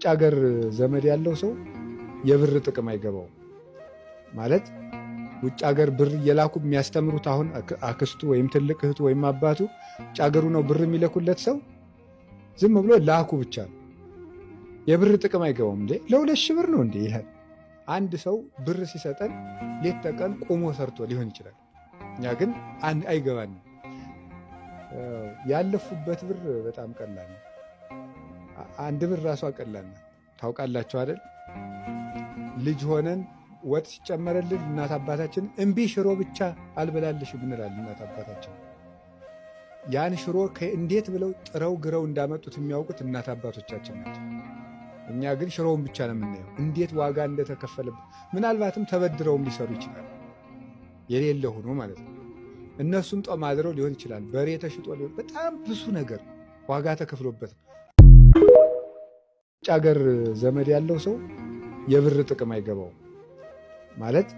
ውጭ ሀገር ዘመድ ያለው ሰው የብር ጥቅም አይገባው ማለት ውጭ ሀገር ብር እየላኩ የሚያስተምሩት አሁን አክስቱ ወይም ትልቅ እህቱ ወይም አባቱ ውጭ ሀገሩ ነው ብር የሚለኩለት ሰው ዝም ብሎ ላኩ ብቻ ነው። የብር ጥቅም አይገባውም። እንዴ ለ2,000 ብር ነው እንዴ ይላል። አንድ ሰው ብር ሲሰጠን ሌት ተቀን ቆሞ ሰርቶ ሊሆን ይችላል። እኛ ግን አይገባንም። ያለፉበት ብር በጣም ቀላል ነው። አንድ ብር ራሷ ቀላል ነው። ታውቃላችሁ አይደል? ልጅ ሆነን ወጥ ሲጨመረልን እናት አባታችን እምቢ ሽሮ ብቻ አልበላልሽም እንላለን። እናት አባታችን ያን ሽሮ እንዴት ብለው ጥረው ግረው እንዳመጡት የሚያውቁት እናት አባቶቻችን ናቸው። እኛ ግን ሽሮውን ብቻ ነው የምናየው፣ እንዴት ዋጋ እንደተከፈለበት። ምናልባትም ተበድረውም ሊሰሩ ይችላል፣ የሌለ ሆኖ ማለት ነው። እነሱም ጦም አድረው ሊሆን ይችላል፣ በሬ ተሽጦ ሊሆን፣ በጣም ብዙ ነገር ዋጋ ተከፍሎበት። ውጭ ሀገር ዘመድ ያለው ሰው የብር ጥቅም አይገባው ማለት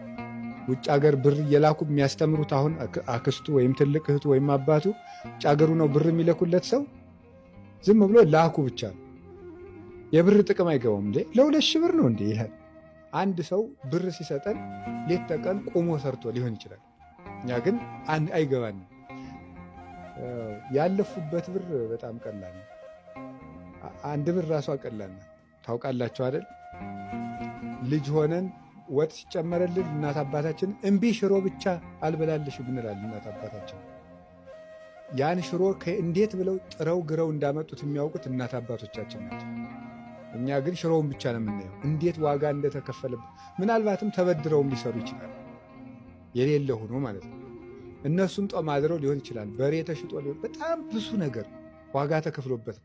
ውጭ ሀገር ብር እየላኩ የሚያስተምሩት አሁን አክስቱ ወይም ትልቅ እህቱ ወይም አባቱ ውጭ ሀገሩ ነው ብር የሚለኩለት ሰው ዝም ብሎ ላኩ ብቻ ነው። የብር ጥቅም አይገባውም። እንዴ ለ2,000 ብር ነው እንዴ ይላል። አንድ ሰው ብር ሲሰጠን ሌት ተቀን ቆሞ ሰርቶ ሊሆን ይችላል። እኛ ግን አይገባንም። ያለፉበት ብር በጣም ቀላል ነው። አንድ ብር ራሷ ቀላል ነው። ታውቃላችሁ አይደል? ልጅ ሆነን ወጥ ሲጨመረልን እናት አባታችን እምቢ ሽሮ ብቻ አልበላልሽም እንላለን። እናት አባታችን ያን ሽሮ እንዴት ብለው ጥረው ግረው እንዳመጡት የሚያውቁት እናት አባቶቻችን ናቸው። እኛ ግን ሽሮውን ብቻ ነው የምናየው፣ እንዴት ዋጋ እንደተከፈለበት። ምናልባትም ተበድረውም ሊሰሩ ይችላል፣ የሌለ ሆኖ ማለት ነው። እነሱም ጦም አድረው ሊሆን ይችላል፣ በሬ ተሽጦ ሊሆን፣ በጣም ብዙ ነገር ዋጋ ተከፍሎበት